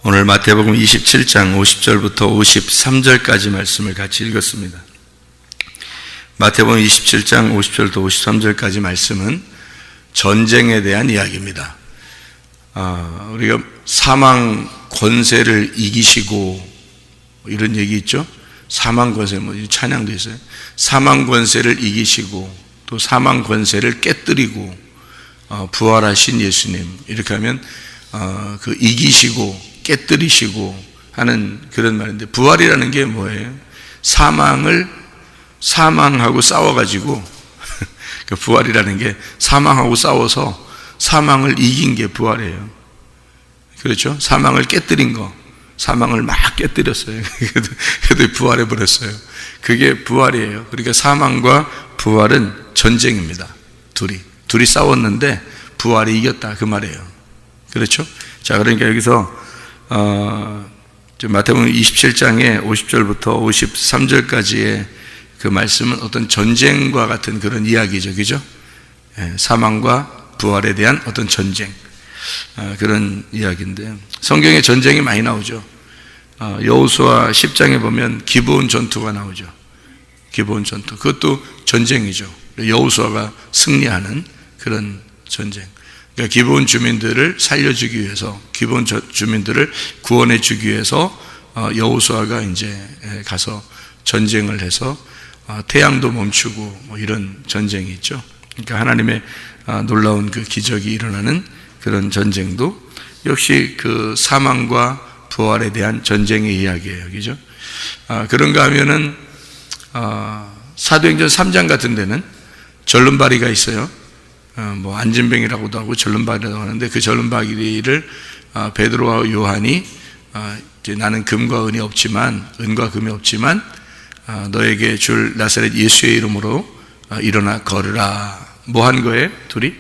오늘 마태복음 27장 50절부터 53절까지 말씀을 같이 읽었습니다. 마태복음 27장 50절부터 53절까지 말씀은 전쟁에 대한 이야기입니다. 우리가 사망 권세를 이기시고 이런 얘기 있죠? 사망 권세, 찬양도 있어요. 사망 권세를 이기시고 또 사망 권세를 깨뜨리고 부활하신 예수님, 이렇게 하면 그 이기시고 깨뜨리시고 하는 그런 말인데, 부활이라는 게 뭐예요? 사망하고 싸워가지고 그 부활이라는 게 사망하고 싸워서 사망을 이긴 게 부활이에요. 그렇죠? 사망을 깨뜨린 거, 사망을 막 깨뜨렸어요. 그래도 부활해 버렸어요. 그게 부활이에요. 그러니까 사망과 부활은 전쟁입니다. 둘이 싸웠는데 부활이 이겼다, 그 말이에요. 그렇죠? 자, 그러니까 여기서 마태복음 27장의 50절부터 53절까지의 그 말씀은 어떤 전쟁과 같은 그런 이야기죠. 그죠? 사망과 부활에 대한 어떤 전쟁, 그런 이야기인데, 성경에 전쟁이 많이 나오죠. 여호수아 10장에 보면 기브온 전투가 나오죠. 기브온 전투, 그것도 전쟁이죠. 여호수아가 승리하는 그런 전쟁. 그러니까 기브온 주민들을 살려주기 위해서, 기브온 주민들을 구원해 주기 위해서 여호수아가 이제 가서 전쟁을 해서 태양도 멈추고 뭐 이런 전쟁이 있죠. 그러니까 하나님의 놀라운 그 기적이 일어나는 그런 전쟁도 역시 그 사망과 부활에 대한 전쟁의 이야기예요. 그죠? 그런가 하면은 사도행전 3장 같은 데는 절름발이가 있어요. 뭐 안진뱅이라고도 하고 절름발이라고 하는데, 그 절름발이를 베드로와 요한이 이제 나는 금과 은이 없지만, 은과 금이 없지만 너에게 줄 나사렛 예수의 이름으로 일어나 걸으라. 뭐 한 거예요? 둘이?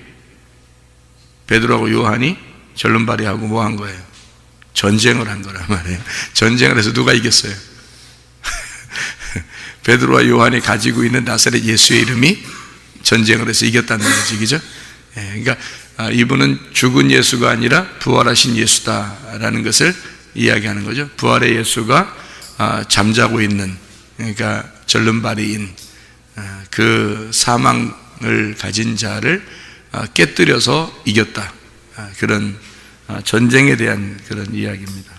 베드로하고 요한이 절름발이하고 뭐 한 거예요? 전쟁을 한 거란 말이에요. 전쟁을 해서 누가 이겼어요? 베드로와 요한이 가지고 있는 나사렛 예수의 이름이 전쟁을 해서 이겼다는 거지, 그죠? 그러니까 이분은 죽은 예수가 아니라 부활하신 예수다라는 것을 이야기하는 거죠. 부활의 예수가 잠자고 있는, 그러니까 절름발이인 그 사망을 가진 자를 깨뜨려서 이겼다, 그런 전쟁에 대한 그런 이야기입니다.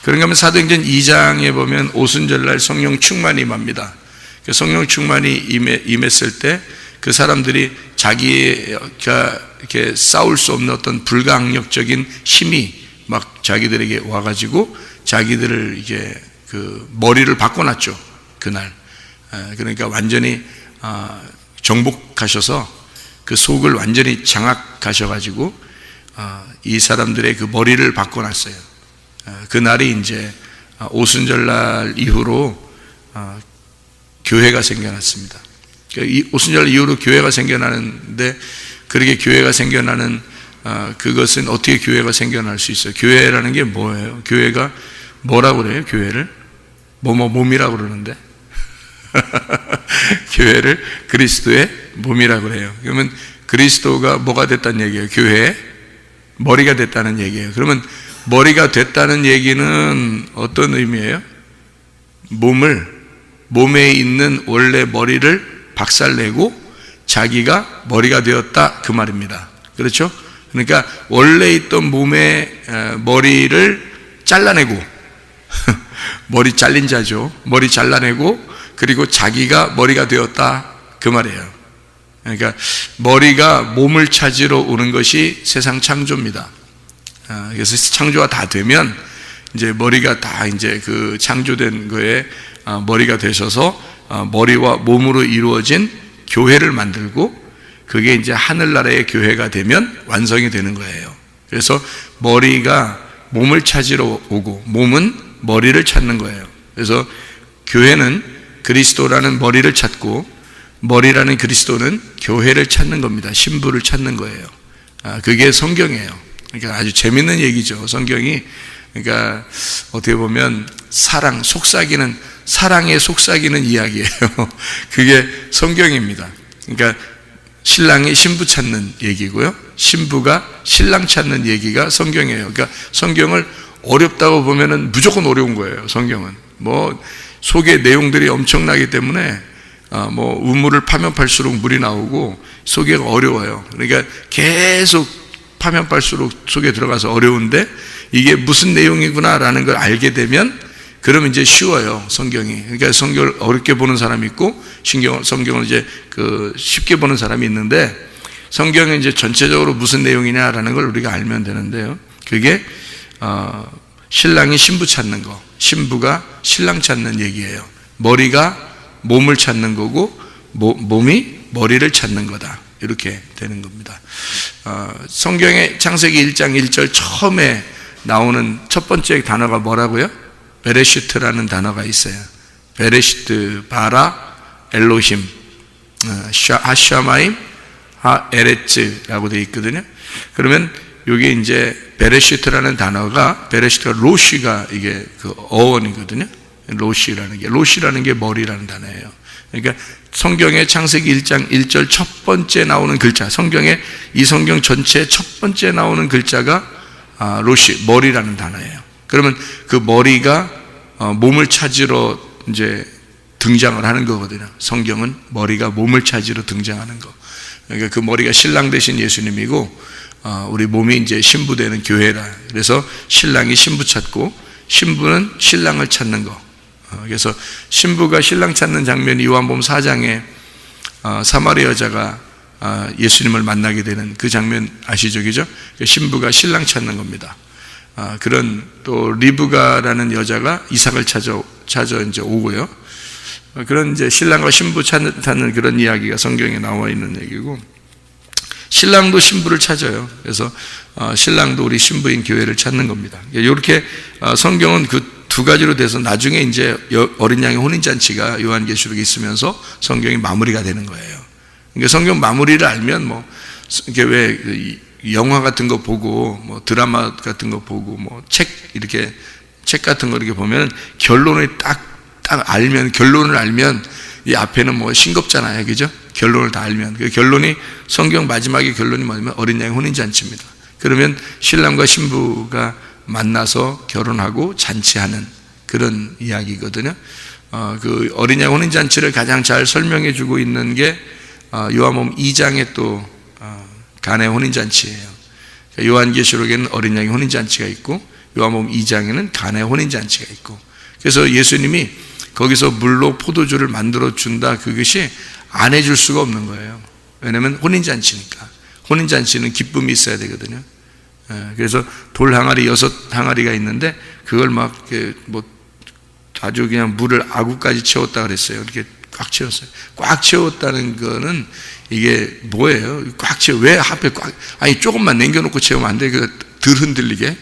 그런가 하면 사도행전 2장에 보면 오순절날 성령 충만이 임합니다. 성령 충만이 임했을 때 그 사람들이 자기가 이렇게 싸울 수 없는 어떤 불가항력적인 힘이 막 자기들에게 와가지고 자기들을 이게 그 머리를 바꿔놨죠, 그날. 그러니까 완전히 정복하셔서 그 속을 완전히 장악하셔가지고 이 사람들의 그 머리를 바꿔놨어요. 그날이 이제 오순절날 이후로 교회가 생겨났습니다. 이 오순절 이후로 교회가 생겨나는데, 그렇게 교회가 생겨나는 그것은 어떻게 교회가 생겨날 수 있어요? 교회라는 게 뭐예요? 교회가 뭐라고 그래요? 교회를 몸이라고 그러는데 교회를 그리스도의 몸이라고 그래요. 그러면 그리스도가 뭐가 됐다는 얘기예요? 교회의 머리가 됐다는 얘기예요. 그러면 머리가 됐다는 얘기는 어떤 의미예요? 몸에 있는 원래 머리를 박살내고 자기가 머리가 되었다, 그 말입니다. 그렇죠? 그러니까 원래 있던 몸의 머리를 잘라내고 머리 잘린 자죠. 머리 잘라내고 그리고 자기가 머리가 되었다, 그 말이에요. 그러니까 머리가 몸을 찾으러 오는 것이 세상 창조입니다. 그래서 창조가 다 되면 이제 머리가 다 이제 그 창조된 거에 머리가 되셔서 머리와 몸으로 이루어진 교회를 만들고, 그게 이제 하늘나라의 교회가 되면 완성이 되는 거예요. 그래서 머리가 몸을 찾으러 오고 몸은 머리를 찾는 거예요. 그래서 교회는 그리스도라는 머리를 찾고 머리라는 그리스도는 교회를 찾는 겁니다. 신부를 찾는 거예요. 그게 성경이에요. 그러니까 아주 재밌는 얘기죠, 성경이. 그러니까 어떻게 보면 사랑에 속삭이는 이야기예요. 그게 성경입니다. 그러니까 신랑이 신부 찾는 얘기고요, 신부가 신랑 찾는 얘기가 성경이에요. 그러니까 성경을 어렵다고 보면은 무조건 어려운 거예요. 성경은 뭐 속에 내용들이 엄청나기 때문에 뭐 우물을 파면 팔수록 물이 나오고 속에 어려워요. 그러니까 계속 파면 팔수록 속에 들어가서 어려운데 이게 무슨 내용이구나라는 걸 알게 되면 그러면 이제 쉬워요, 성경이. 그러니까 성경을 어렵게 보는 사람이 있고 성경을 이제 쉽게 보는 사람이 있는데 성경은 이제 전체적으로 무슨 내용이냐라는 걸 우리가 알면 되는데요. 그게 신랑이 신부 찾는 거, 신부가 신랑 찾는 얘기예요. 머리가 몸을 찾는 거고 몸이 머리를 찾는 거다. 이렇게 되는 겁니다. 성경의 창세기 1장 1절 처음에 나오는 첫 번째 단어가 뭐라고요? 베레시트라는 단어가 있어요. 베레시트, 바라, 엘로힘, 하샤마임, 하에레츠라고 되어 있거든요. 그러면 여기 이제 베레시트라는 단어가, 베레시트가 로시가 이게 그 어원이거든요. 로시라는 게 머리라는 단어예요. 그러니까 성경의 창세기 1장 1절 첫 번째 나오는 글자, 이 성경 전체 첫 번째 나오는 글자가 로시, 머리라는 단어예요. 그러면 그 머리가 몸을 찾으러 이제 등장을 하는 거거든요. 성경은 머리가 몸을 찾으러 등장하는 거. 그러니까 그 머리가 신랑 되신 예수님이고, 우리 몸이 이제 신부 되는 교회라. 그래서 신랑이 신부 찾고, 신부는 신랑을 찾는 거. 그래서 신부가 신랑 찾는 장면이 요한복음 4장에 사마리 여자가 예수님을 만나게 되는 그 장면 아시죠? 그죠? 신부가 신랑 찾는 겁니다. 그런 또 리브가라는 여자가 이삭을 찾아 이제 오고요. 그런 이제 신랑과 신부 찾는 그런 이야기가 성경에 나와 있는 얘기고, 신랑도 신부를 찾아요. 그래서 신랑도 우리 신부인 교회를 찾는 겁니다. 이렇게 성경은 그 두 가지로 돼서 나중에 이제 어린 양의 혼인잔치가 요한계시록에 있으면서 성경이 마무리가 되는 거예요. 그러니까 성경 마무리를 알면 뭐 이게 왜 영화 같은 거 보고 뭐 드라마 같은 거 보고 뭐 책 같은 거 이렇게 보면 결론을 딱 결론을 알면 이 앞에는 뭐 싱겁잖아요, 그죠? 결론을 다 알면 그 결론이 성경 마지막의 결론이 뭐냐면 어린 양의 혼인잔치입니다. 그러면 신랑과 신부가 만나서 결혼하고 잔치하는 그런 이야기거든요. 그 어린 양 혼인잔치를 가장 잘 설명해 주고 있는 게 요한복음 2장에 또 가나의 혼인잔치예요. 요한계시록에는 어린 양의 혼인잔치가 있고 요한복음 2장에는 가나의 혼인잔치가 있고, 그래서 예수님이 거기서 물로 포도주를 만들어 준다, 그것이 안 해줄 수가 없는 거예요. 왜냐하면 혼인잔치니까. 혼인잔치는 기쁨이 있어야 되거든요. 그래서 돌 항아리 6항아리가 있는데 그걸 막 뭐 아주 그냥 물을 아구까지 채웠다 그랬어요. 이렇게 꽉 채웠어요. 꽉 채웠다는 거는 이게 뭐예요? 꽉 채워, 왜 하필 아니 조금만 남겨놓고 채우면 안 돼? 덜 흔들리게.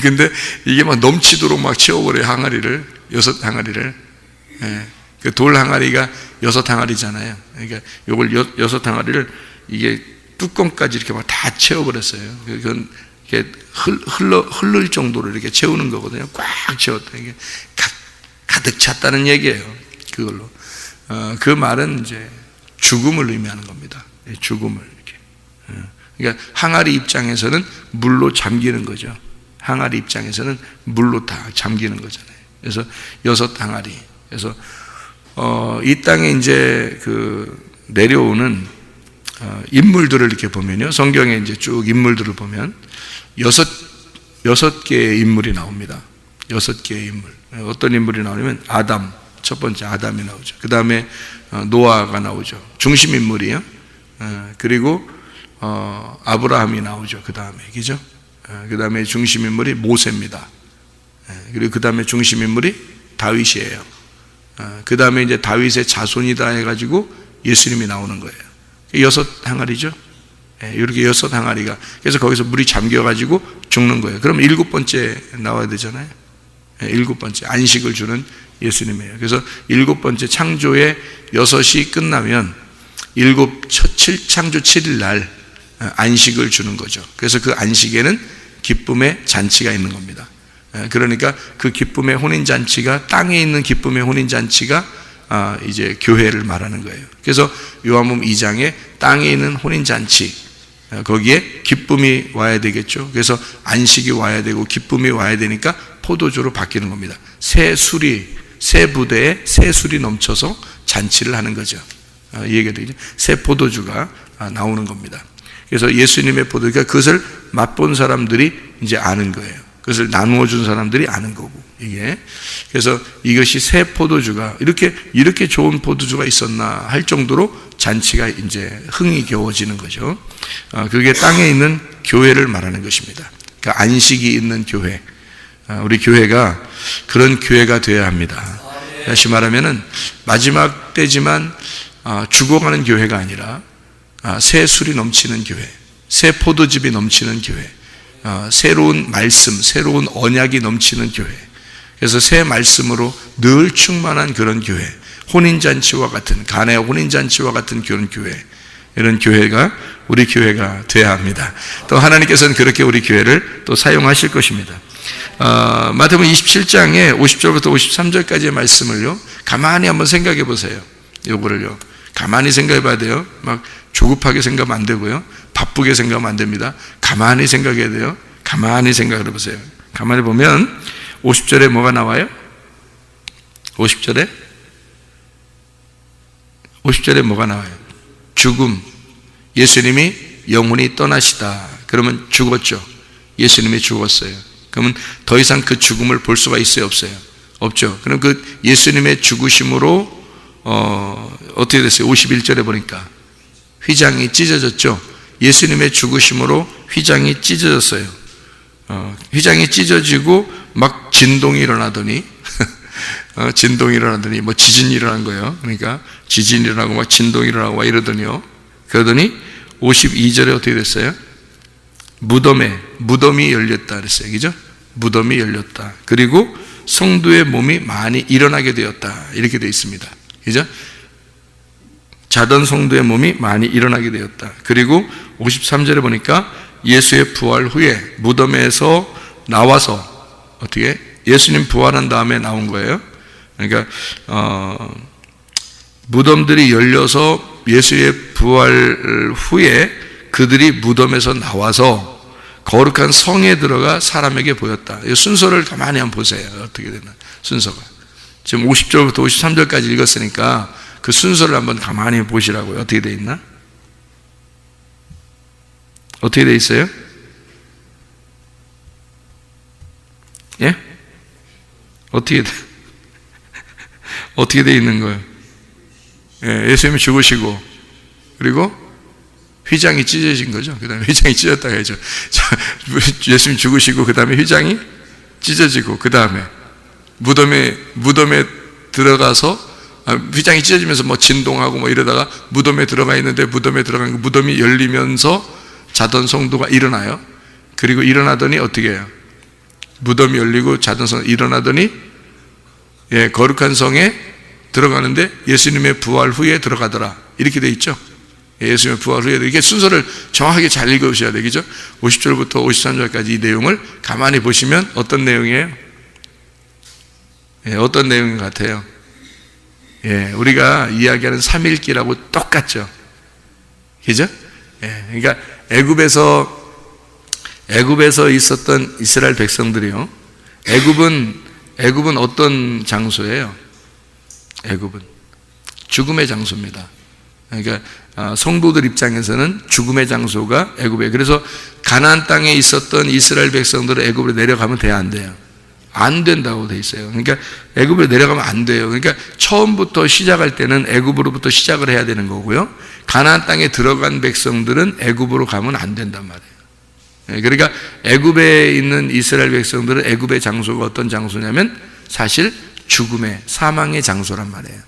근데 이게 막 넘치도록 막 채워버려요, 항아리를. 6항아리를. 그 돌 항아리가 6항아리잖아요. 그러니까 요걸 6항아리를 이게 뚜껑까지 이렇게 막 다 채워버렸어요. 그건 이렇게 흐를 정도로 이렇게 채우는 거거든요. 꽉 채웠다. 이게 가득 찼다는 얘기예요. 그걸로. 그 말은 이제 죽음을 의미하는 겁니다. 죽음을 이렇게. 그러니까 항아리 입장에서는 물로 잠기는 거죠. 항아리 입장에서는 물로 다 잠기는 거잖아요. 그래서 6항아리. 그래서 이 땅에 이제 내려오는 인물들을 이렇게 보면요, 성경에 이제 쭉 인물들을 보면 여섯 개의 인물이 나옵니다. 6개의 인물. 어떤 인물이 나오냐면 아담, 첫 번째 아담이 나오죠. 그 다음에 노아가 나오죠. 중심 인물이에요. 그리고 아브라함이 나오죠. 그 다음에, 그죠? 그 다음에 중심 인물이 모세입니다. 그리고 그 다음에 중심 인물이 다윗이에요. 그 다음에 이제 다윗의 자손이다 해가지고 예수님이 나오는 거예요. 6항아리죠. 이렇게 6항아리가. 그래서 거기서 물이 잠겨가지고 죽는 거예요. 그럼 7번째 나와야 되잖아요. 7번째 안식을 주는 예수님이에요. 그래서 7번째 창조의 6이 끝나면 창조 7일 날 안식을 주는 거죠. 그래서 그 안식에는 기쁨의 잔치가 있는 겁니다. 그러니까 그 기쁨의 혼인잔치가, 땅에 있는 기쁨의 혼인잔치가 이제 교회를 말하는 거예요. 그래서 요한복음 2장에 땅에 있는 혼인잔치, 거기에 기쁨이 와야 되겠죠. 그래서 안식이 와야 되고 기쁨이 와야 되니까 포도주로 바뀌는 겁니다. 새 술이, 새 부대에 새 술이 넘쳐서 잔치를 하는 거죠. 이 얘기가 되죠. 새 포도주가 나오는 겁니다. 그래서 예수님의 포도주가 그것을 맛본 사람들이 이제 아는 거예요. 그것을 나누어 준 사람들이 아는 거고, 이게. 그래서 이것이 새 포도주가 이렇게 좋은 포도주가 있었나 할 정도로 잔치가 이제 흥이 겨워지는 거죠. 그게 땅에 있는 교회를 말하는 것입니다. 그러니까 안식이 있는 교회. 우리 교회가 그런 교회가 되어야 합니다. 다시 말하면은 마지막 때지만 죽어가는 교회가 아니라 새 술이 넘치는 교회, 새 포도즙이 넘치는 교회, 새로운 말씀, 새로운 언약이 넘치는 교회. 그래서 새 말씀으로 늘 충만한 그런 교회, 혼인잔치와 같은, 가나의 혼인잔치와 같은 그런 교회, 이런 교회가 우리 교회가 되어야 합니다. 또 하나님께서는 그렇게 우리 교회를 또 사용하실 것입니다. 마태복음 27장에 50절부터 53절까지의 말씀을요, 가만히 한번 생각해 보세요. 요거를요, 가만히 생각해 봐야 돼요. 막 조급하게 생각하면 안 되고요, 바쁘게 생각하면 안 됩니다. 가만히 생각해야 돼요. 가만히 생각을 해보세요. 가만히 보면 50절에 뭐가 나와요? 50절에 뭐가 나와요? 죽음. 예수님이 영혼이 떠나시다. 그러면 죽었죠. 예수님이 죽었어요. 그러면 더 이상 그 죽음을 볼 수가 있어요, 없어요? 없죠. 그럼 그 예수님의 죽으심으로 어떻게 됐어요? 51절에 보니까 휘장이 찢어졌죠. 예수님의 죽으심으로 휘장이 찢어졌어요. 휘장이 찢어지고 막 진동이 일어나더니 진동이 일어나더니 뭐 지진이 일어난 거예요. 그러니까 지진이 일어나고 막 진동이 일어나고 막 이러더니요. 그러더니 52절에 어떻게 됐어요? 무덤이 열렸다 그랬어요. 그죠? 무덤이 열렸다. 그리고 성도의 몸이 많이 일어나게 되었다. 이렇게 되어 있습니다. 그죠? 자던 성도의 몸이 많이 일어나게 되었다. 그리고 53절에 보니까 예수의 부활 후에 무덤에서 나와서 어떻게? 예수님 부활한 다음에 나온 거예요. 그러니까 무덤들이 열려서 예수의 부활 후에 그들이 무덤에서 나와서 거룩한 성에 들어가 사람에게 보였다. 이 순서를 가만히 한번 보세요. 어떻게 되나 순서가. 지금 50절부터 53절까지 읽었으니까 그 순서를 한번 가만히 보시라고요. 어떻게 돼 있나? 어떻게 돼 있어요? 예? 어떻게 돼 있는 거예요? 예, 예수님이 죽으시고 그리고 휘장이 찢어진 거죠. 그 다음에 휘장이 찢어졌다 해야죠. 예수님 죽으시고 그 다음에 휘장이 찢어지고 그 다음에 무덤에 들어가서 휘장이 찢어지면서 뭐 진동하고 뭐 이러다가 무덤에 들어가 있는데 무덤에 들어간 거 무덤이 열리면서 자던 성도가 일어나요. 그리고 일어나더니 어떻게 해요? 무덤이 열리고 자던 성도 일어나더니 예, 거룩한 성에 들어가는데 예수님의 부활 후에 들어가더라. 이렇게 돼 있죠. 예수님의 부활 후에 이렇게 순서를 정확하게 잘 읽으셔야 되겠죠. 50절부터 53절까지 이 내용을 가만히 보시면 어떤 내용이에요? 예, 어떤 내용인 것 같아요? 예, 우리가 이야기하는 삼일기라고 똑같죠. 그죠? 예, 그러니까 애굽에서 있었던 이스라엘 백성들이요. 애굽은 어떤 장소예요? 애굽은 죽음의 장소입니다. 그러니까 성도들 입장에서는 죽음의 장소가 애굽이에요. 그래서 가나안 땅에 있었던 이스라엘 백성들은 애굽으로 내려가면 돼야 안 돼요? 안 된다고 돼 있어요. 그러니까 애굽으로 내려가면 안 돼요. 그러니까 처음부터 시작할 때는 애굽으로부터 시작을 해야 되는 거고요. 가나안 땅에 들어간 백성들은 애굽으로 가면 안 된단 말이에요. 그러니까 애굽에 있는 이스라엘 백성들은 애굽의 장소가 어떤 장소냐면 사실 죽음의 사망의 장소란 말이에요.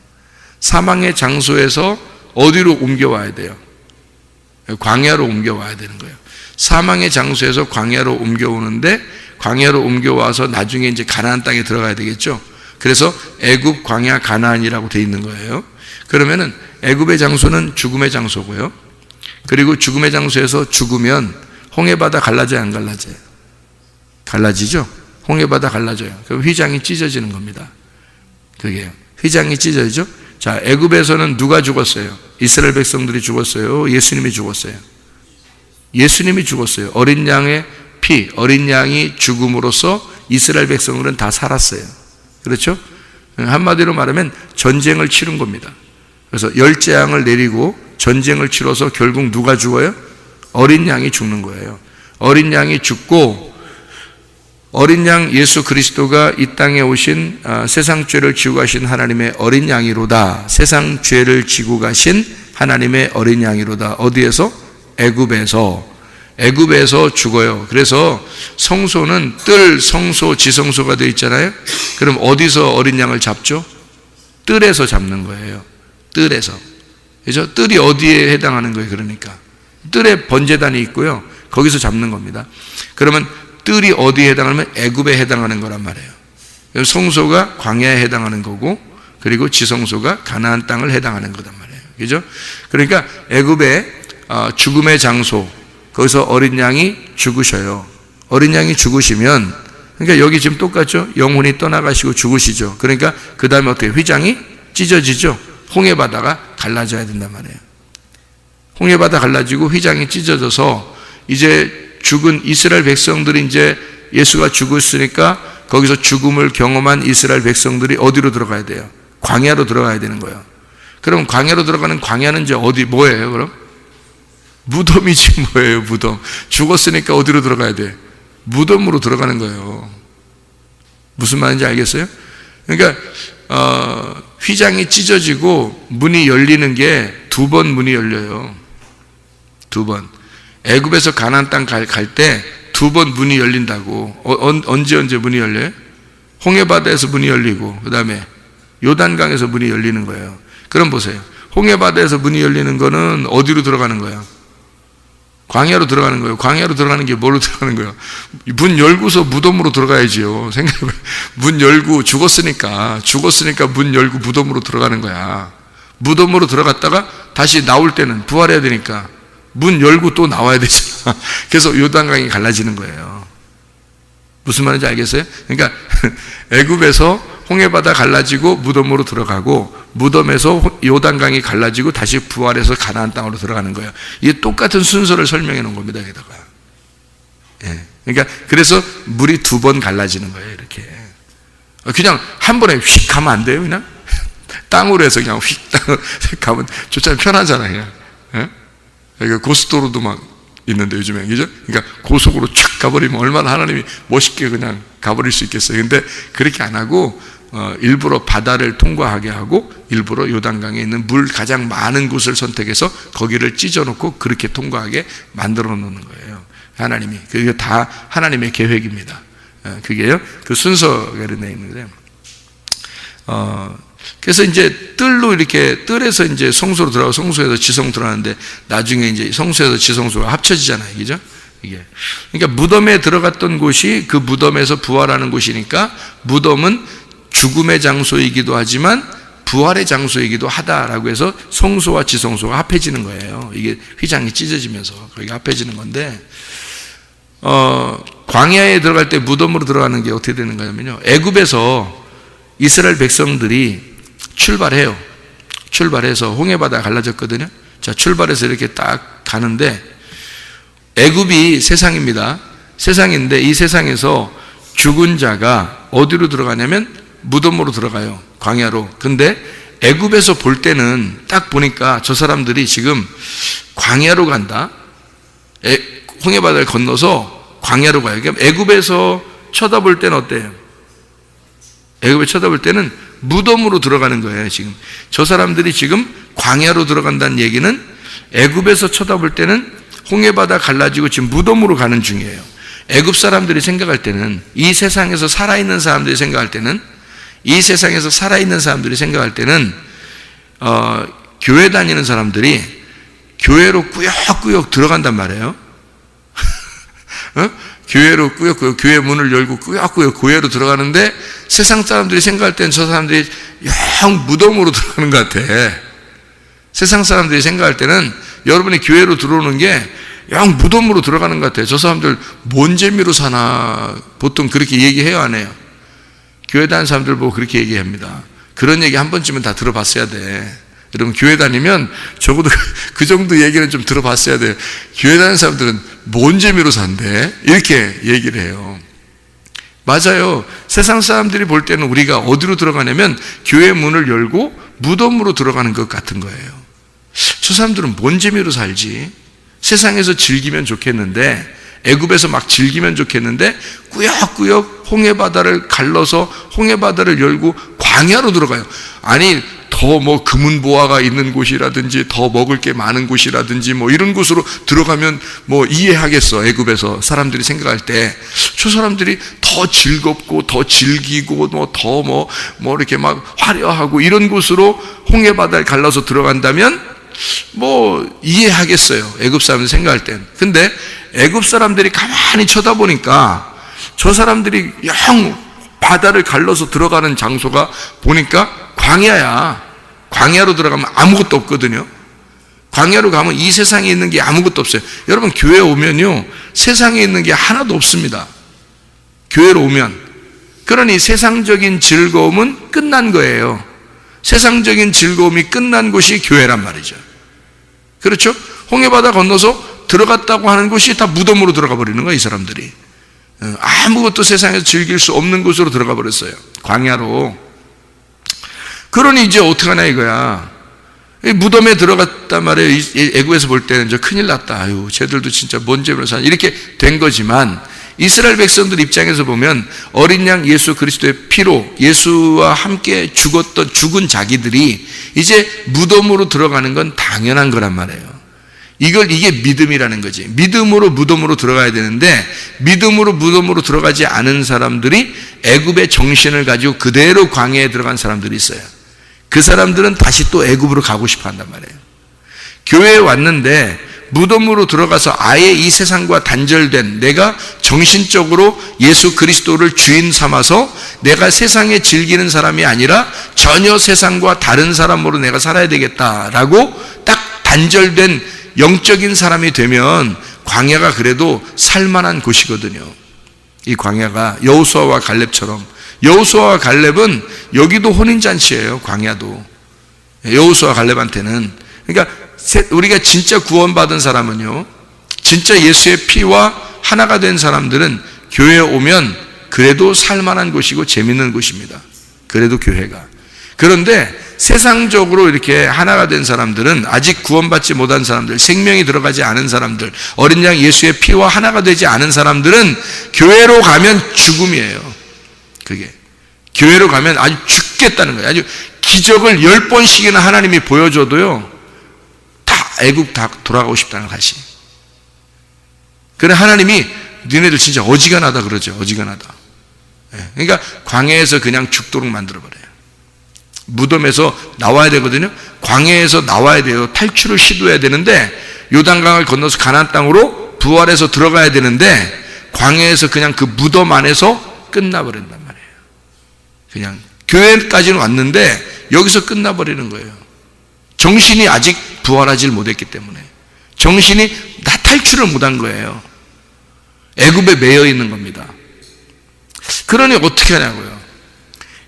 사망의 장소에서 어디로 옮겨와야 돼요? 광야로 옮겨와야 되는 거예요. 사망의 장소에서 광야로 옮겨오는데 광야로 옮겨와서 나중에 이제 가나안 땅에 들어가야 되겠죠. 그래서 애굽, 광야, 가나안이라고 돼 있는 거예요. 그러면은 애굽의 장소는 죽음의 장소고요. 그리고 죽음의 장소에서 죽으면 홍해바다 갈라져요, 안 갈라져요? 갈라지죠. 홍해바다 갈라져요. 그럼 휘장이 찢어지는 겁니다. 그게요. 휘장이 찢어지죠. 자, 애굽에서는 누가 죽었어요? 이스라엘 백성들이 죽었어요? 예수님이 죽었어요? 예수님이 죽었어요. 어린 양의 피, 어린 양이 죽음으로써 이스라엘 백성들은 다 살았어요. 그렇죠? 한마디로 말하면 전쟁을 치른 겁니다. 그래서 열재앙을 내리고 전쟁을 치러서 결국 누가 죽어요? 어린 양이 죽는 거예요. 어린 양이 죽고 어린 양 예수 그리스도가 이 땅에 오신 세상 죄를 지고 가신 하나님의 어린 양이로다. 세상 죄를 지고 가신 하나님의 어린 양이로다. 어디에서? 애굽에서 죽어요. 그래서 성소는 뜰, 성소, 지성소가 되어 있잖아요. 그럼 어디서 어린 양을 잡죠? 뜰에서 잡는 거예요. 뜰에서. 그죠? 뜰이 어디에 해당하는 거예요? 그러니까 뜰에 번제단이 있고요. 거기서 잡는 겁니다. 그러면 뜰이 어디에 해당하면 애굽에 해당하는 거란 말이에요. 성소가 광야에 해당하는 거고, 그리고 지성소가 가나안 땅을 해당하는 거란 말이에요. 그죠? 그러니까 애굽의 죽음의 장소, 거기서 어린 양이 죽으셔요. 어린 양이 죽으시면, 그러니까 여기 지금 똑같죠? 영혼이 떠나가시고 죽으시죠. 그러니까 그 다음에 어떻게 휘장이 찢어지죠? 홍해바다가 갈라져야 된단 말이에요. 홍해바다 갈라지고 휘장이 찢어져서 이제 죽은 이스라엘 백성들이 이제 예수가 죽었으니까 거기서 죽음을 경험한 이스라엘 백성들이 어디로 들어가야 돼요? 광야로 들어가야 되는 거예요. 그럼 광야로 들어가는 광야는 이제 어디, 뭐예요, 그럼? 무덤이지 뭐예요, 무덤. 죽었으니까 어디로 들어가야 돼? 무덤으로 들어가는 거예요. 무슨 말인지 알겠어요? 그러니까 휘장이 찢어지고 문이 열리는 게 2번 문이 열려요. 2번. 애굽에서 가나안 땅 갈 때 2번 문이 열린다고. 언제 문이 열려요? 홍해바다에서 문이 열리고, 그 다음에 요단강에서 문이 열리는 거예요. 그럼 보세요. 홍해바다에서 문이 열리는 거는 어디로 들어가는 거예요? 광야로 들어가는 거예요. 광야로 들어가는 게 뭐로 들어가는 거예요? 문 열고서 무덤으로 들어가야지요. 생각해봐요. 문 열고 죽었으니까 문 열고 무덤으로 들어가는 거야. 무덤으로 들어갔다가 다시 나올 때는 부활해야 되니까 문 열고 또 나와야 되잖아. 그래서 요단강이 갈라지는 거예요. 무슨 말인지 알겠어요? 그러니까 애굽에서 홍해바다 갈라지고 무덤으로 들어가고, 무덤에서 요단강이 갈라지고 다시 부활해서 가나안 땅으로 들어가는 거예요. 이게 똑같은 순서를 설명해 놓은 겁니다. 여기다가. 예. 그러니까 그래서 물이 2번 갈라지는 거예요. 이렇게. 그냥 한 번에 휙 가면 안 돼요. 그냥 땅으로 해서 그냥 휙 가면 좋잖아요. 편하잖아요. 예? 그러니까 고속도로도 막 있는데 요즘에, 그죠? 그러니까 고속으로 쭉 가버리면 얼마나 하나님이 멋있게 그냥 가버릴 수 있겠어요. 근데 그렇게 안 하고 일부러 바다를 통과하게 하고 일부러 요단강에 있는 물 가장 많은 곳을 선택해서 거기를 찢어놓고 그렇게 통과하게 만들어 놓는 거예요. 하나님이. 그게 다 하나님의 계획입니다. 그게요. 그 순서가 되어 있는데, 그래서 이제 뜰로 이렇게, 뜰에서 이제 성소로 들어가고 성소에서 지성 들어가는데 나중에 이제 성소에서 지성소가 합쳐지잖아요. 그죠? 이게. 그러니까 무덤에 들어갔던 곳이 그 무덤에서 부활하는 곳이니까 무덤은 죽음의 장소이기도 하지만 부활의 장소이기도 하다라고 해서 성소와 지성소가 합해지는 거예요. 이게 휘장이 찢어지면서 거기가 합해지는 건데, 광야에 들어갈 때 무덤으로 들어가는 게 어떻게 되는 거냐면요. 애굽에서 이스라엘 백성들이 출발해서 홍해바다 갈라졌거든요. 자, 출발해서 이렇게 딱 가는데, 애굽이 세상입니다. 세상인데 이 세상에서 죽은 자가 어디로 들어가냐면 무덤으로 들어가요. 광야로. 근데 애굽에서 볼 때는 딱 보니까 저 사람들이 지금 광야로 간다. 홍해바다를 건너서 광야로 가요. 그러니까 애굽에서 쳐다볼 때는 어때요? 애굽에 쳐다볼 때는 무덤으로 들어가는 거예요. 지금 저 사람들이 지금 광야로 들어간다는 얘기는 애굽에서 쳐다볼 때는 홍해바다 갈라지고 지금 무덤으로 가는 중이에요. 애굽 사람들이 생각할 때는, 이 세상에서 살아있는 사람들이 생각할 때는, 교회 다니는 사람들이 교회로 꾸역꾸역 들어간단 말이에요. 교회로 꾸역꾸역, 교회 문을 열고 꾸역꾸역 교회로 들어가는데, 세상 사람들이 생각할 때는 저 사람들이 영 무덤으로 들어가는 것 같아. 세상 사람들이 생각할 때는 여러분이 교회로 들어오는 게 영 무덤으로 들어가는 것 같아요. 저 사람들 뭔 재미로 사나, 보통 그렇게 얘기해요, 안 해요? 교회 다니는 사람들 보고 그렇게 얘기합니다. 그런 얘기 한 번쯤은 다 들어봤어야 돼. 여러분 교회 다니면 적어도 그 정도 얘기는 좀 들어봤어야 돼요. 교회 다니는 사람들은 뭔 재미로 산대? 이렇게 얘기를 해요. 맞아요. 세상 사람들이 볼 때는 우리가 어디로 들어가냐면 교회 문을 열고 무덤으로 들어가는 것 같은 거예요. 저 사람들은 뭔 재미로 살지? 세상에서 즐기면 좋겠는데, 애굽에서 막 즐기면 좋겠는데 꾸역꾸역 홍해바다를 갈라서 홍해바다를 열고 광야로 들어가요. 아니 더 뭐 금은보화가 있는 곳이라든지 더 먹을 게 많은 곳이라든지 뭐 이런 곳으로 들어가면 뭐 이해하겠어. 애굽에서 사람들이 생각할 때 저 사람들이 더 즐겁고 더 즐기고 뭐 이렇게 막 화려하고 이런 곳으로 홍해바다를 갈라서 들어간다면 뭐 이해하겠어요. 애굽 사람들 생각할 땐. 근데 애굽 사람들이 가만히 쳐다보니까 저 사람들이 영 바다를 갈라서 들어가는 장소가 보니까 광야야. 광야로 들어가면 아무것도 없거든요. 광야로 가면 이 세상에 있는 게 아무것도 없어요. 여러분 교회 오면요 세상에 있는 게 하나도 없습니다. 교회로 오면. 그러니 세상적인 즐거움은 끝난 거예요. 세상적인 즐거움이 끝난 곳이 교회란 말이죠. 그렇죠? 홍해바다 건너서 들어갔다고 하는 곳이 다 무덤으로 들어가 버리는 거예요. 이 사람들이 아무것도 세상에서 즐길 수 없는 곳으로 들어가 버렸어요. 광야로. 그러니 이제 어떡하냐 이거야. 무덤에 들어갔단 말이에요. 애국에서 볼 때는 저 큰일 났다. 아유, 쟤들도 진짜 뭔 죄로 사냐 이렇게 된 거지만 이스라엘 백성들 입장에서 보면 어린 양 예수 그리스도의 피로 예수와 함께 죽은 자기들이 이제 무덤으로 들어가는 건 당연한 거란 말이에요. 이게 믿음이라는 거지. 믿음으로 무덤으로 들어가야 되는데 믿음으로 무덤으로 들어가지 않은 사람들이 애굽의 정신을 가지고 그대로 광야에 들어간 사람들이 있어요. 그 사람들은 다시 또 애굽으로 가고 싶어 한단 말이에요. 교회에 왔는데 무덤으로 들어가서 아예 이 세상과 단절된 내가 정신적으로 예수 그리스도를 주인 삼아서 내가 세상에 즐기는 사람이 아니라 전혀 세상과 다른 사람으로 내가 살아야 되겠다라고 딱 단절된 영적인 사람이 되면 광야가 그래도 살만한 곳이거든요. 이 광야가 여호수아와 갈렙처럼. 여호수아와 갈렙은 여기도 혼인잔치예요. 광야도. 여호수아 갈렙한테는. 그러니까 우리가 진짜 구원받은 사람은요, 진짜 예수의 피와 하나가 된 사람들은 교회에 오면 그래도 살만한 곳이고 재밌는 곳입니다. 그래도 교회가. 그런데 세상적으로 이렇게 하나가 된 사람들은 아직 구원받지 못한 사람들, 생명이 들어가지 않은 사람들, 어린 양 예수의 피와 하나가 되지 않은 사람들은 교회로 가면 죽음이에요. 그게. 교회로 가면 아주 죽겠다는 거예요. 아주 기적을 10번씩이나 하나님이 보여줘도요, 애국 다 돌아가고 싶다는 다시. 그래 하나님이 너네들 진짜 어지간하다 그러죠. 어지간하다. 그러니까 광야에서 그냥 죽도록 만들어버려요. 무덤에서 나와야 되거든요. 광야에서 나와야 돼요. 탈출을 시도해야 되는데 요단강을 건너서 가나안 땅으로 부활해서 들어가야 되는데 광야에서 그냥 그 무덤 안에서 끝나버린단 말이에요. 그냥 교회까지는 왔는데 여기서 끝나버리는 거예요. 정신이 아직 부활하지 못했기 때문에. 정신이 다 탈출을 못한 거예요. 애굽에 매여 있는 겁니다. 그러니 어떻게 하냐고요.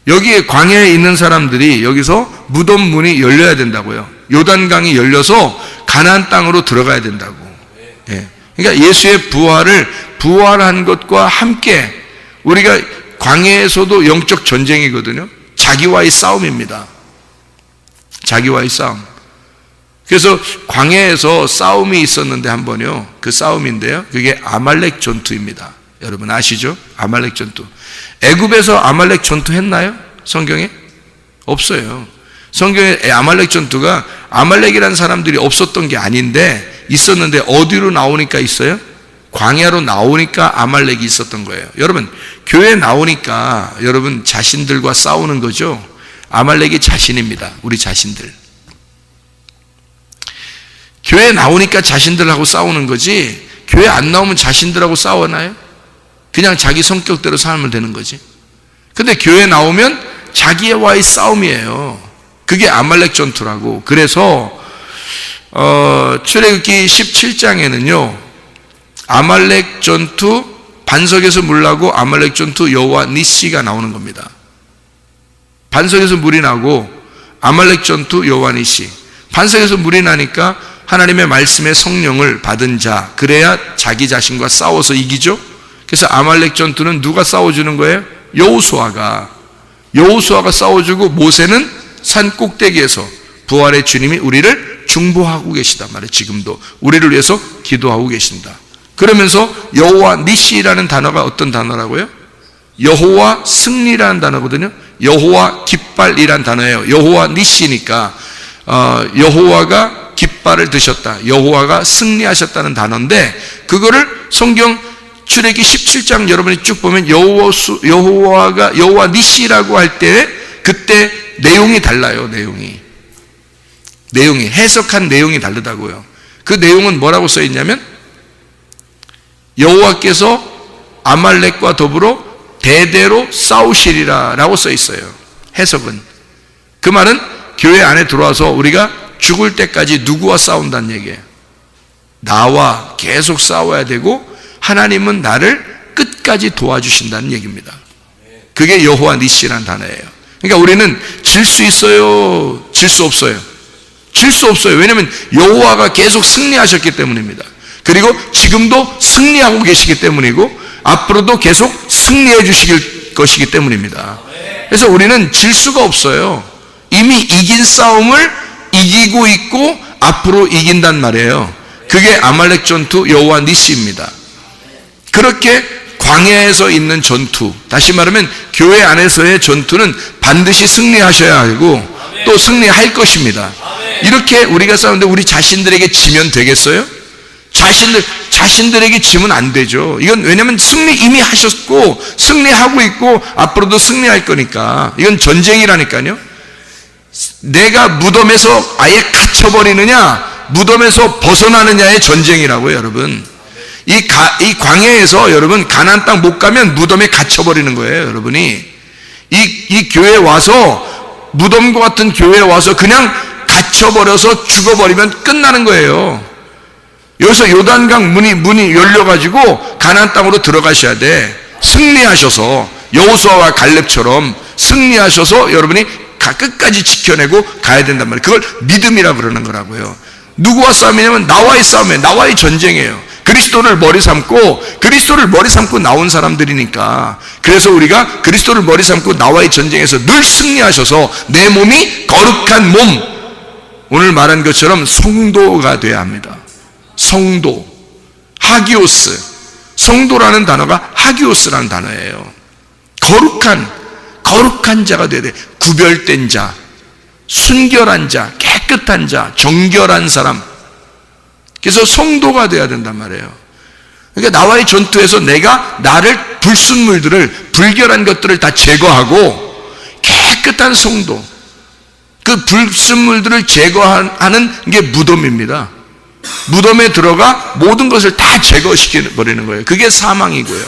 여기에 광야에 있는 사람들이 여기서 무덤 문이 열려야 된다고요. 요단강이 열려서 가나안 땅으로 들어가야 된다고. 그러니까 예수의 부활한 것과 함께 우리가 광야에서도 영적 전쟁이거든요. 자기와의 싸움입니다. 자기와의 싸움. 그래서 광야에서 싸움이 있었는데 한 번요. 그 싸움인데요. 그게 아말렉 전투입니다. 여러분 아시죠? 아말렉 전투. 애굽에서 아말렉 전투 했나요? 성경에? 없어요. 성경에 아말렉 전투가 아말렉이라는 사람들이 없었던 게 아닌데 있었는데 어디로 나오니까 있어요? 광야로 나오니까 아말렉이 있었던 거예요. 여러분 교회 나오니까 여러분 자신들과 싸우는 거죠. 아말렉이 자신입니다. 우리 자신들. 교회 나오니까 자신들하고 싸우는 거지 교회 안 나오면 자신들하고 싸워나요? 그냥 자기 성격대로 살면 되는 거지. 근데 교회 나오면 자기와의 싸움이에요. 그게 아말렉 전투라고. 그래서 출애굽기 17장에는요 아말렉 전투 반석에서 물 나고 아말렉 전투 여호와 니시가 나오는 겁니다. 반석에서 물이 나고 아말렉 전투 여호와 니시. 반석에서 물이 나니까 하나님의 말씀의 성령을 받은 자, 그래야 자기 자신과 싸워서 이기죠. 그래서 아말렉 전투는 누가 싸워주는 거예요? 여호수아가 싸워주고, 모세는 산 꼭대기에서 부활의 주님이 우리를 중보하고 계시단 말이에요. 지금도 우리를 위해서 기도하고 계신다. 그러면서 여호와 니시라는 단어가 어떤 단어라고요? 여호와 승리라는 단어거든요. 여호와 깃발이란 단어예요. 여호와 니시니까 여호와가 깃발을 드셨다, 여호와가 승리하셨다는 단어인데, 그거를 성경 출애기 17장 여러분이 쭉 보면 여호와 니시라고 할 때 그때 내용이 달라요. 내용이 해석한 내용이 다르다고요. 그 내용은 뭐라고 써 있냐면, 여호와께서 아말렉과 더불어 대대로 싸우시리라 라고 써 있어요. 해석은. 그 말은 교회 안에 들어와서 우리가 죽을 때까지 누구와 싸운다는 얘기예요. 나와 계속 싸워야 되고, 하나님은 나를 끝까지 도와주신다는 얘기입니다. 그게 여호와 니시라는 단어예요. 그러니까 우리는 질 수 있어요? 질 수 없어요? 질 수 없어요. 왜냐하면 여호와가 계속 승리하셨기 때문입니다. 그리고 지금도 승리하고 계시기 때문이고, 앞으로도 계속 승리해 주실 것이기 때문입니다. 그래서 우리는 질 수가 없어요. 이미 이긴 싸움을 이기고 있고 앞으로 이긴단 말이에요. 그게 아말렉 전투 여호와 니시입니다. 그렇게 광야에서 있는 전투, 다시 말하면 교회 안에서의 전투는 반드시 승리하셔야 하고 또 승리할 것입니다. 이렇게 우리가 싸우는데 우리 자신들에게 지면 되겠어요? 자신들에게 지면 안 되죠. 이건 왜냐하면 승리 이미 하셨고 승리하고 있고 앞으로도 승리할 거니까. 이건 전쟁이라니까요. 내가 무덤에서 아예 갇혀버리느냐, 무덤에서 벗어나느냐의 전쟁이라고요, 여러분. 이 광야에서 여러분 가나안 땅 못 가면 무덤에 갇혀버리는 거예요, 여러분이. 이 교회에 와서, 무덤과 같은 교회에 와서 그냥 갇혀버려서 죽어버리면 끝나는 거예요. 여기서 요단강 문이 열려가지고 가나안 땅으로 들어가셔야 돼. 승리하셔서, 여호수아와 갈렙처럼 승리하셔서 여러분이 끝까지 지켜내고 가야 된단 말이에요. 그걸 믿음이라 그러는 거라고요. 누구와 싸움이냐면 나와의 싸움이에요. 나와의 전쟁이에요. 그리스도를 머리 삼고 나온 사람들이니까. 그래서 우리가 그리스도를 머리 삼고 나와의 전쟁에서 늘 승리하셔서 내 몸이 거룩한 몸, 오늘 말한 것처럼 성도가 돼야 합니다. 성도, 하기오스. 성도라는 단어가 하기오스라는 단어예요. 거룩한 자가 돼야 돼. 구별된 자, 순결한 자, 깨끗한 자, 정결한 사람. 그래서 성도가 돼야 된단 말이에요. 그러니까 나와의 전투에서 내가 나를 불순물들을, 불결한 것들을 다 제거하고 깨끗한 성도, 그 불순물들을 제거하는 게 무덤입니다. 무덤에 들어가 모든 것을 다 제거시켜버리는 거예요. 그게 사망이고요.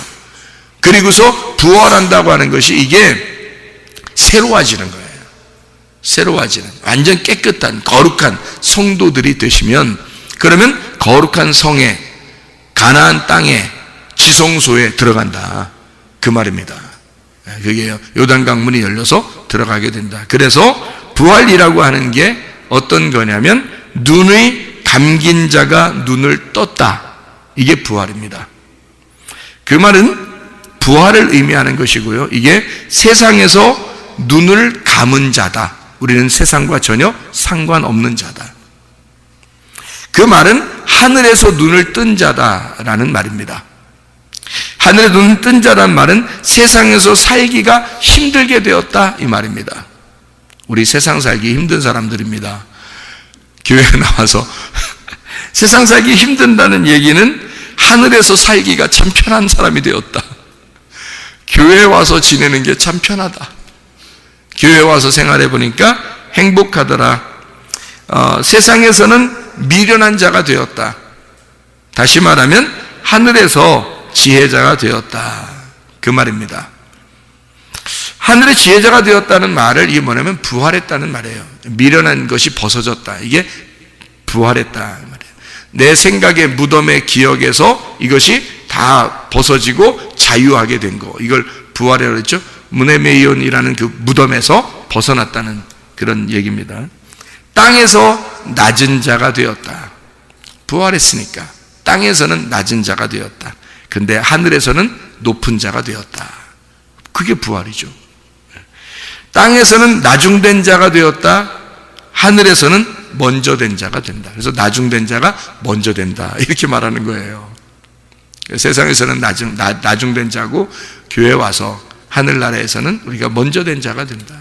그리고서 부활한다고 하는 것이 이게 새로워지는 거예요. 새로워지는, 완전 깨끗한 거룩한 성도들이 되시면, 그러면 거룩한 성에, 가나안 땅에, 지성소에 들어간다, 그 말입니다. 그게 요단강 문이 열려서 들어가게 된다. 그래서 부활이라고 하는 게 어떤 거냐면, 눈의 감긴 자가 눈을 떴다, 이게 부활입니다. 그 말은 부활을 의미하는 것이고요. 이게 세상에서 눈을 감은 자다. 우리는 세상과 전혀 상관없는 자다. 그 말은 하늘에서 눈을 뜬 자다라는 말입니다. 하늘에 눈을 뜬 자라는 말은 세상에서 살기가 힘들게 되었다, 이 말입니다. 우리 세상 살기 힘든 사람들입니다. 교회에 나와서 세상 살기 힘든다는 얘기는 하늘에서 살기가 참 편한 사람이 되었다. 교회에 와서 지내는 게 참 편하다. 교회에 와서 생활해 보니까 행복하더라. 세상에서는 미련한 자가 되었다. 다시 말하면 하늘에서 지혜자가 되었다, 그 말입니다. 하늘의 지혜자가 되었다는 말을, 이게 뭐냐면 부활했다는 말이에요. 미련한 것이 벗어졌다, 이게 부활했다 말이에요. 내 생각의 무덤의 기억에서 이것이 다 벗어지고 자유하게 된 거, 이걸 부활이라고 했죠. 무네메이온이라는 그 무덤에서 벗어났다는 그런 얘기입니다. 땅에서 낮은 자가 되었다. 부활했으니까 땅에서는 낮은 자가 되었다. 근데 하늘에서는 높은 자가 되었다. 그게 부활이죠. 땅에서는 나중된 자가 되었다. 하늘에서는 먼저 된 자가 된다. 그래서 나중된 자가 먼저 된다. 이렇게 말하는 거예요. 세상에서는 나중된 자고 교회 와서 하늘나라에서는 우리가 먼저 된 자가 된다.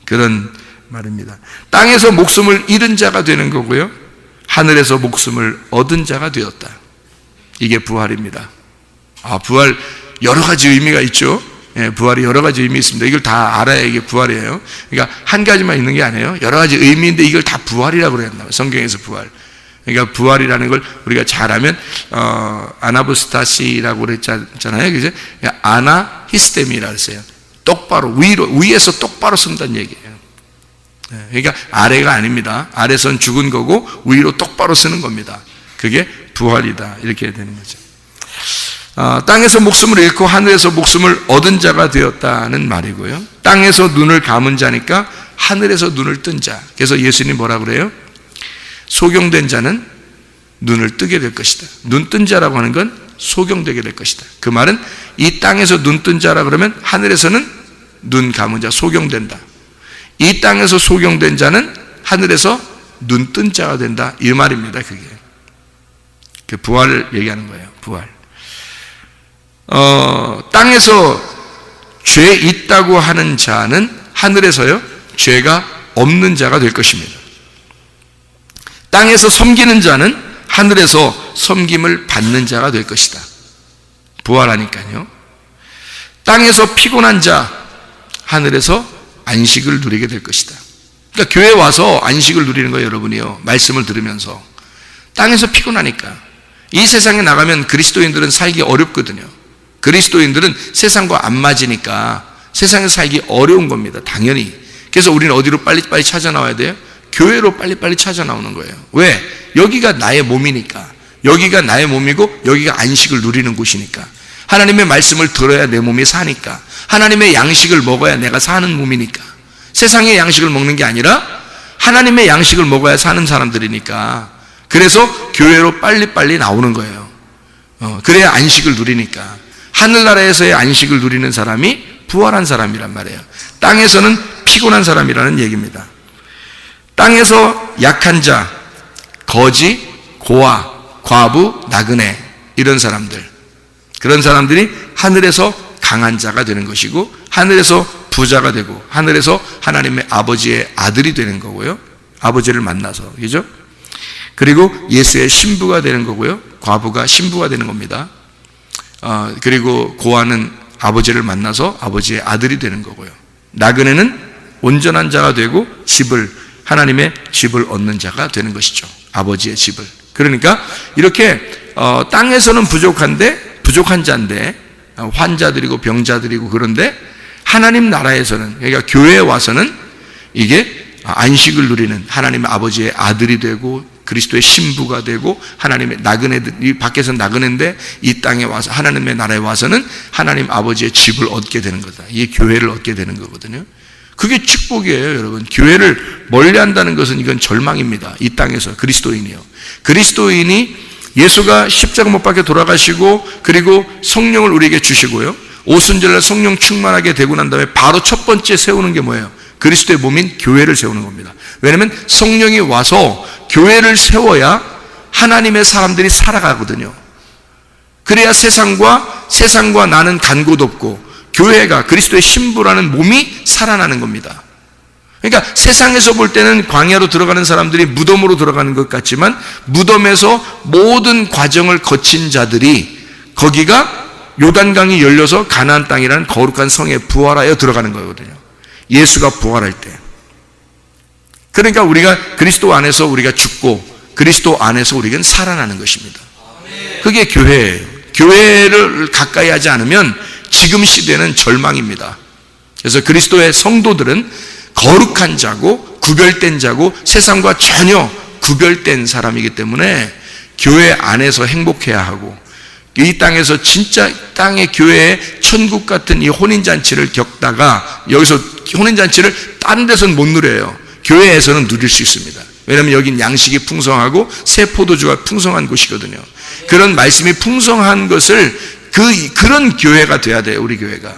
그런 말입니다. 땅에서 목숨을 잃은 자가 되는 거고요. 하늘에서 목숨을 얻은 자가 되었다. 이게 부활입니다. 부활 여러 가지 의미가 있죠. 부활이 여러 가지 의미 있습니다. 이걸 다 알아야 이게 부활이에요. 그러니까 한 가지만 있는 게 아니에요. 여러 가지 의미인데 이걸 다 부활이라고 그랬나 봐요. 성경에서 부활. 그러니까 부활이라는 걸 우리가 잘하면 아나부스타시라고 그랬잖아요. 그죠? 아나히스테미라고 했어요. 똑바로 위에서 똑바로 쓴다는 얘기예요. 그러니까 아래가 아닙니다. 아래선 죽은 거고 위로 똑바로 쓰는 겁니다. 그게 부활이다. 이렇게 되는 거죠. 땅에서 목숨을 잃고 하늘에서 목숨을 얻은 자가 되었다는 말이고요. 땅에서 눈을 감은 자니까 하늘에서 눈을 뜬 자. 그래서 예수님이 뭐라 그래요? 소경된 자는 눈을 뜨게 될 것이다. 눈 뜬 자라고 하는 건 소경되게 될 것이다. 그 말은 이 땅에서 눈 뜬 자라 그러면 하늘에서는 눈 감은 자, 소경된다. 이 땅에서 소경된 자는 하늘에서 눈 뜬 자가 된다. 이 말입니다. 그게 그 부활을 얘기하는 거예요. 부활. 땅에서 죄 있다고 하는 자는 하늘에서요 죄가 없는 자가 될 것입니다. 땅에서 섬기는 자는 하늘에서 섬김을 받는 자가 될 것이다. 부활하니까요. 땅에서 피곤한 자 하늘에서 안식을 누리게 될 것이다. 그러니까 교회 와서 안식을 누리는 거예요. 여러분이요, 말씀을 들으면서. 땅에서 피곤하니까. 이 세상에 나가면 그리스도인들은 살기 어렵거든요. 그리스도인들은 세상과 안 맞으니까 세상에 살기 어려운 겁니다. 당연히. 그래서 우리는 어디로 빨리빨리 찾아 나와야 돼요? 교회로 빨리빨리 찾아 나오는 거예요. 왜? 여기가 나의 몸이니까. 여기가 나의 몸이고 여기가 안식을 누리는 곳이니까. 하나님의 말씀을 들어야 내 몸이 사니까. 하나님의 양식을 먹어야 내가 사는 몸이니까. 세상의 양식을 먹는 게 아니라 하나님의 양식을 먹어야 사는 사람들이니까. 그래서 교회로 빨리빨리 나오는 거예요. 그래야 안식을 누리니까. 하늘나라에서의 안식을 누리는 사람이 부활한 사람이란 말이에요. 땅에서는 피곤한 사람이라는 얘기입니다. 땅에서 약한 자, 거지, 고아, 과부, 나그네 이런 사람들, 그런 사람들이 하늘에서 강한 자가 되는 것이고 하늘에서 부자가 되고 하늘에서 하나님의 아버지의 아들이 되는 거고요. 아버지를 만나서, 그죠? 그리고 예수의 신부가 되는 거고요. 과부가 신부가 되는 겁니다. 그리고 고아는 아버지를 만나서 아버지의 아들이 되는 거고요. 나그네는 온전한 자가 되고 하나님의 집을 얻는 자가 되는 것이죠. 아버지의 집을. 그러니까 이렇게 땅에서는 부족한 자인데 환자들이고 병자들이고 그런데 하나님 나라에서는, 그러니까 교회에 와서는 이게 안식을 누리는 하나님의 아버지의 아들이 되고 그리스도의 신부가 되고 하나님의 나그네들, 이 밖에서는 나그네인데 이 땅에 와서 하나님의 나라에 와서는 하나님 아버지의 집을 얻게 되는 거다. 이게 교회를 얻게 되는 거거든요. 그게 축복이에요, 여러분. 교회를 멀리한다는 것은 이건 절망입니다. 이 땅에서 그리스도인이요. 그리스도인이 예수가 십자가 못 박혀 돌아가시고 그리고 성령을 우리에게 주시고요. 오순절날 성령 충만하게 되고 난 다음에 바로 첫 번째 세우는 게 뭐예요? 그리스도의 몸인 교회를 세우는 겁니다. 왜냐하면 성령이 와서 교회를 세워야 하나님의 사람들이 살아가거든요. 그래야 세상과 나는 간 곳 없고 교회가 그리스도의 신부라는 몸이 살아나는 겁니다. 그러니까 세상에서 볼 때는 광야로 들어가는 사람들이 무덤으로 들어가는 것 같지만 무덤에서 모든 과정을 거친 자들이 거기가 요단강이 열려서 가나안 땅이라는 거룩한 성에 부활하여 들어가는 거거든요. 예수가 부활할 때. 그러니까 우리가 그리스도 안에서 우리가 죽고 그리스도 안에서 우리는 살아나는 것입니다. 그게 교회예요. 교회를 가까이 하지 않으면 지금 시대는 절망입니다. 그래서 그리스도의 성도들은 거룩한 자고 구별된 자고 세상과 전혀 구별된 사람이기 때문에 교회 안에서 행복해야 하고 이 땅에서 진짜 땅의 교회의 천국 같은 이 혼인잔치를 겪다가 여기서 혼인잔치를 다른 데서는 못 누려요. 교회에서는 누릴 수 있습니다. 왜냐하면 여긴 양식이 풍성하고 새 포도주가 풍성한 곳이거든요. 그런 말씀이 풍성한 것을 그런 교회가 돼야 돼요. 우리 교회가.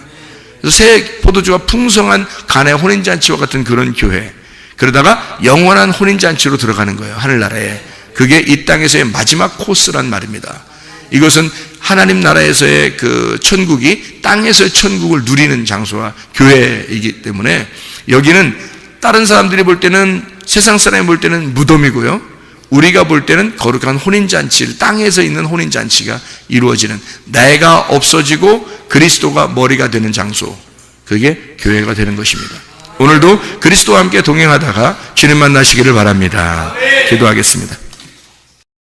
그래서 새 포도주가 풍성한 가나의 혼인잔치와 같은 그런 교회. 그러다가 영원한 혼인잔치로 들어가는 거예요. 하늘나라에. 그게 이 땅에서의 마지막 코스란 말입니다. 이것은 하나님 나라에서의 그 천국이 땅에서의 천국을 누리는 장소와 교회이기 때문에 여기는 다른 사람들이 볼 때는, 세상 사람이 볼 때는 무덤이고요, 우리가 볼 때는 거룩한 혼인잔치, 땅에서 있는 혼인잔치가 이루어지는, 내가 없어지고 그리스도가 머리가 되는 장소, 그게 교회가 되는 것입니다. 오늘도 그리스도와 함께 동행하다가 주님 만나시기를 바랍니다. 기도하겠습니다.